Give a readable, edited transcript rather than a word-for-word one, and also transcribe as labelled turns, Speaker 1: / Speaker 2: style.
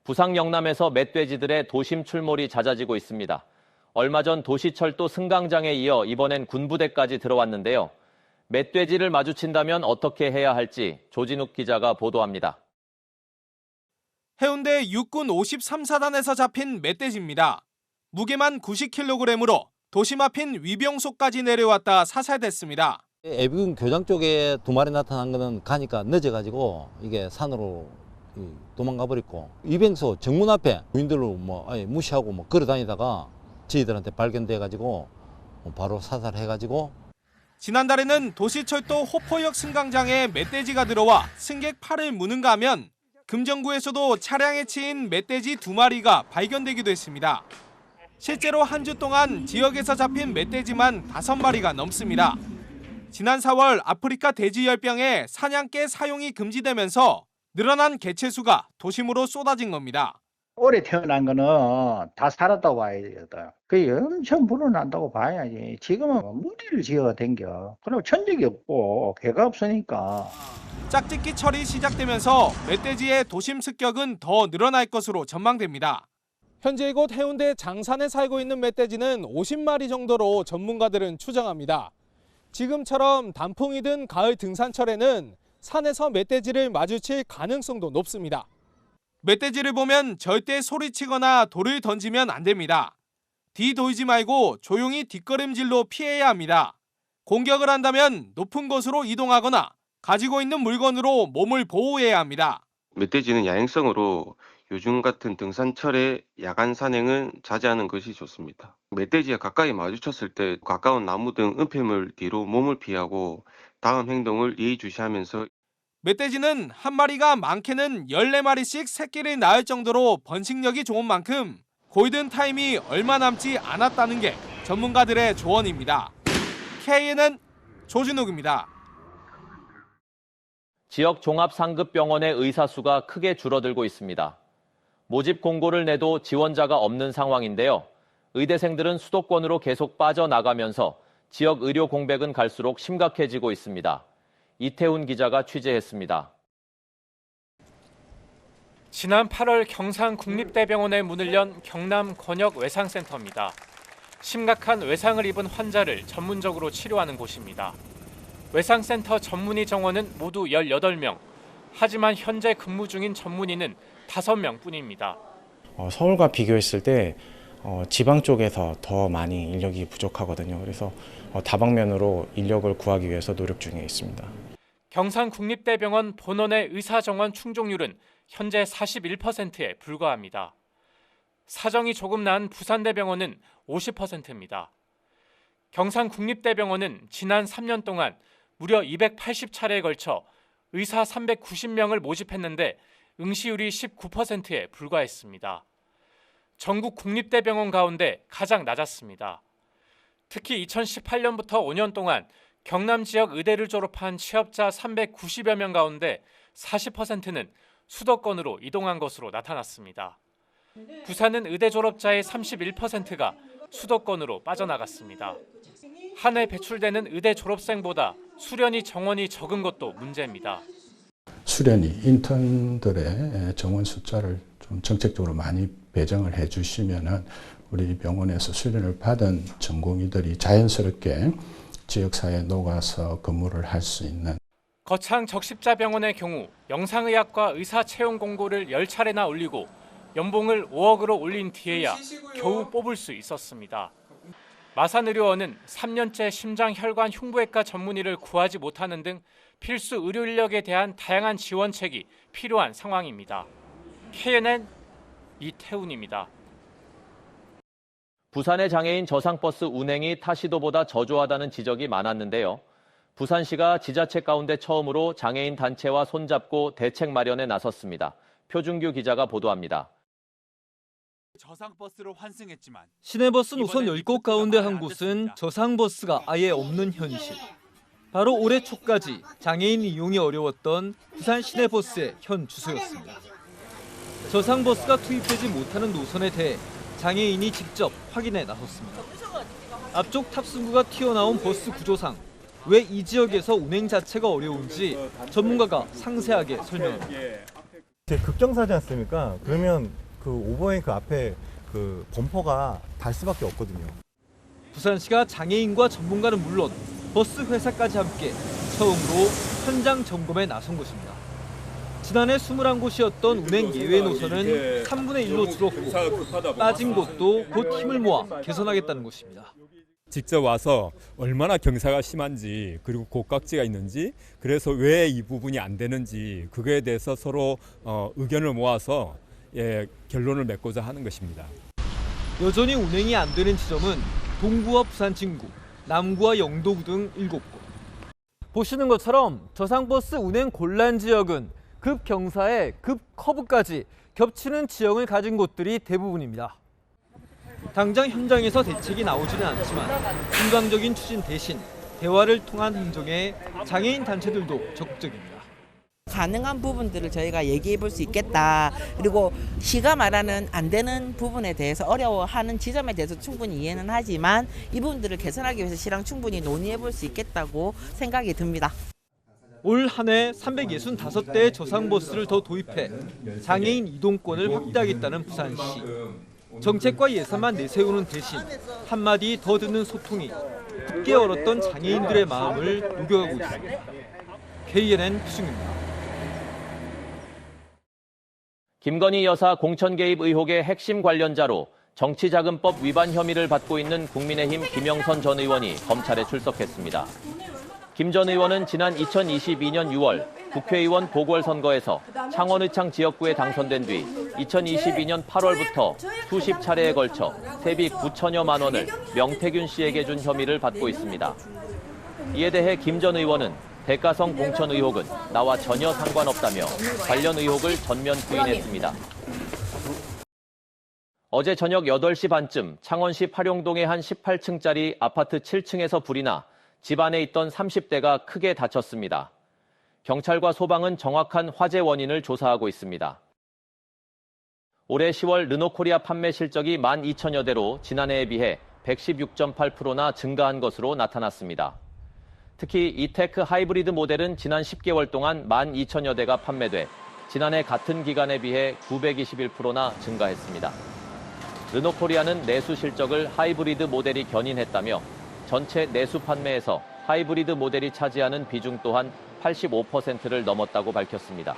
Speaker 1: 부산 영남에서 멧돼지들의 도심 출몰이 잦아지고 있습니다. 얼마 전 도시철도 승강장에 이어 이번엔 군부대까지 들어왔는데요. 멧돼지를 마주친다면 어떻게 해야 할지 조진욱 기자가 보도합니다.
Speaker 2: 해운대 육군 53사단에서 잡힌 멧돼지입니다. 무게만 90kg으로 도심 앞인 위병소까지 내려왔다 사살됐습니다.
Speaker 3: 애비군 교장 쪽에 두 마리 나타난 거는 가니까 늦어가지고 이게 산으로 도망가 버렸고, 위병소 정문 앞에 부인들로 무시하고 걸어 다니다가 저희들한테 발견돼가지고 바로 사살해가지고.
Speaker 2: 지난달에는 도시철도 호포역 승강장에 멧돼지가 들어와 승객 팔을 무는가 하면 금정구에서도 차량에 치인 멧돼지 2마리가 발견되기도 했습니다. 실제로 한 주 동안 지역에서 잡힌 멧돼지만 5마리가 넘습니다. 지난 4월 아프리카 돼지열병에 사냥개 사용이 금지되면서 늘어난 개체수가 도심으로 쏟아진 겁니다.
Speaker 4: 올해 태어난 거는 다 살았다고 봐야 되거든. 그게 엄청 불어난다고 봐야지. 지금은 무리를 지어 댕겨. 그럼 천적이 없고 개가 없으니까.
Speaker 2: 짝짓기 철이 시작되면서 멧돼지의 도심 습격은 더 늘어날 것으로 전망됩니다. 현재 이곳 해운대 장산에 살고 있는 멧돼지는 50마리 정도로 전문가들은 추정합니다. 지금처럼 단풍이 든 가을 등산철에는 산에서 멧돼지를 마주칠 가능성도 높습니다. 멧돼지를 보면 절대 소리치거나 돌을 던지면 안 됩니다. 뒤돌지 말고 조용히 뒷걸음질로 피해야 합니다. 공격을 한다면 높은 곳으로 이동하거나 가지고 있는 물건으로 몸을 보호해야 합니다.
Speaker 5: 멧돼지는 야행성으로 요즘 같은 등산철에 야간 산행은 자제하는 것이 좋습니다. 멧돼지가 가까이 마주쳤을 때 가까운 나무 등 은폐물 뒤로 몸을 피하고 다음 행동을 예의주시하면서.
Speaker 2: 멧돼지는 한 마리가 많게는 14마리씩 새끼를 낳을 정도로 번식력이 좋은 만큼 골든타임이 얼마 남지 않았다는 게 전문가들의 조언입니다. KNN 조진욱입니다.
Speaker 1: 지역 종합상급병원의 의사 수가 크게 줄어들고 있습니다. 모집 공고를 내도 지원자가 없는 상황인데요. 의대생들은 수도권으로 계속 빠져나가면서 지역 의료 공백은 갈수록 심각해지고 있습니다. 이태훈 기자가 취재했습니다.
Speaker 6: 지난 8월 경상국립대병원에 문을 연 경남 권역외상센터입니다. 심각한 외상을 입은 환자를 전문적으로 치료하는 곳입니다. 외상센터 전문의 정원은 모두 18명. 하지만 현재 근무 중인 전문의는 5명 뿐입니다.
Speaker 7: 서울과 비교했을 때 지방 쪽에서 더 많이 인력이 부족하거든요. 그래서 다방면으로 인력을 구하기 위해서 노력 중에 있습니다.
Speaker 6: 경상국립대병원 본원의 의사 정원 충족률은 현재 41%에 불과합니다. 사정이 조금 나은 부산대병원은 50%입니다. 경상국립대병원은 지난 3년 동안 무려 280차례에 걸쳐 의사 390명을 모집했는데 응시율이 19%에 불과했습니다. 전국 국립대병원 가운데 가장 낮았습니다. 특히 2018년부터 5년 동안 경남 지역 의대를 졸업한 취업자 390여 명 가운데 40%는 수도권으로 이동한 것으로 나타났습니다. 부산은 의대 졸업자의 31%가 수도권으로 빠져나갔습니다. 한 해 배출되는 의대 졸업생보다 수련의 정원이 적은 것도 문제입니다.
Speaker 8: 수련의 인턴들의 정원 숫자를 좀 정책적으로 많이 배정을 해주시면은 우리 병원에서 수련을 받은 전공의들이 자연스럽게 지역사회에 녹아서 근무를 할 수 있는.
Speaker 6: 거창 적십자병원의 경우 영상의학과 의사 채용 공고를 10차례나 올리고 연봉을 5억으로 올린 뒤에야 겨우 뽑을 수 있었습니다. 마산의료원은 3년째 심장혈관 흉부외과 전문의를 구하지 못하는 등 필수 의료 인력에 대한 다양한 지원책이 필요한 상황입니다. KNN 이태훈입니다.
Speaker 1: 부산의 장애인 저상버스 운행이 타시도보다 저조하다는 지적이 많았는데요. 부산시가 지자체 가운데 처음으로 장애인 단체와 손잡고 대책 마련에 나섰습니다. 표준규 기자가 보도합니다.
Speaker 9: 저상버스로 환승했지만
Speaker 10: 시내버스 노선 10곳 가운데 한 곳은 저상버스가 아예 없는 현실. 바로 올해 초까지 장애인 이용이 어려웠던 부산 시내버스의 현 주소였습니다. 저상버스가 투입되지 못하는 노선에 대해 장애인이 직접 확인에 나섰습니다. 앞쪽 탑승구가 튀어나온 버스 구조상 왜 이 지역에서 운행 자체가 어려운지 전문가가 상세하게 설명합니다.
Speaker 9: 급경사지 않습니까? 그러면 그 오버행 그 앞에 그 범퍼가 달 수밖에 없거든요.
Speaker 10: 부산시가 장애인과 전문가는 물론 버스 회사까지 함께 처음으로 현장 점검에 나선 것입니다. 지난해 21곳이었던 운행 예외 노선은 3분의 1로 줄었고 빠진 곳도 곧 힘을 모아 개선하겠다는 것입니다.
Speaker 11: 직접 와서 얼마나 경사가 심한지 그리고 곡각지가 있는지 그래서 왜 이 부분이 안 되는지 그거에 대해서 서로 의견을 모아서 결론을 맺고자 하는 것입니다.
Speaker 10: 여전히 운행이 안 되는 지점은 동구와 부산 진구, 남구와 영도구 등 7곳. 보시는 것처럼 저상버스 운행 곤란 지역은 급경사에 급커브까지 겹치는 지형을 가진 곳들이 대부분입니다. 당장 현장에서 대책이 나오지는 않지만 일방적인 추진 대신 대화를 통한 행정에 장애인 단체들도 적극적입니다.
Speaker 12: 가능한 부분들을 저희가 얘기해 볼 수 있겠다. 그리고 시가 말하는 안 되는 부분에 대해서 어려워하는 지점에 대해서 충분히 이해는 하지만 이 부분들을 개선하기 위해서 시랑 충분히 논의해 볼 수 있겠다고 생각이 듭니다.
Speaker 10: 올 한 해 365대의 저상버스를 더 도입해 장애인 이동권을 확대하겠다는 부산시. 정책과 예산만 내세우는 대신 한마디 더 듣는 소통이 굳게 얼었던 장애인들의 마음을 녹여가고 있습니다. KNN 표승입니다.
Speaker 1: 김건희 여사 공천 개입 의혹의 핵심 관련자로 정치자금법 위반 혐의를 받고 있는 국민의힘 김영선 전 의원이 검찰에 출석했습니다. 김 전 의원은 지난 2022년 6월 국회의원 보궐선거에서 창원의창 지역구에 당선된 뒤 2022년 8월부터 수십 차례에 걸쳐 세비 9천여만 원을 명태균 씨에게 준 혐의를 받고 있습니다. 이에 대해 김 전 의원은 대가성 공천 의혹은 나와 전혀 상관없다며 관련 의혹을 전면 부인했습니다. 어제 저녁 8시 반쯤 창원시 파룡동의 한 18층짜리 아파트 7층에서 불이 나 집 안에 있던 30대가 크게 다쳤습니다. 경찰과 소방은 정확한 화재 원인을 조사하고 있습니다. 올해 10월 르노코리아 판매 실적이 12,000여 대로 지난해에 비해 116.8%나 증가한 것으로 나타났습니다. 특히 이테크 하이브리드 모델은 지난 10개월 동안 12,000여 대가 판매돼 지난해 같은 기간에 비해 921%나 증가했습니다. 르노코리아는 내수 실적을 하이브리드 모델이 견인했다며 전체 내수 판매에서 하이브리드 모델이 차지하는 비중 또한 85%를 넘었다고 밝혔습니다.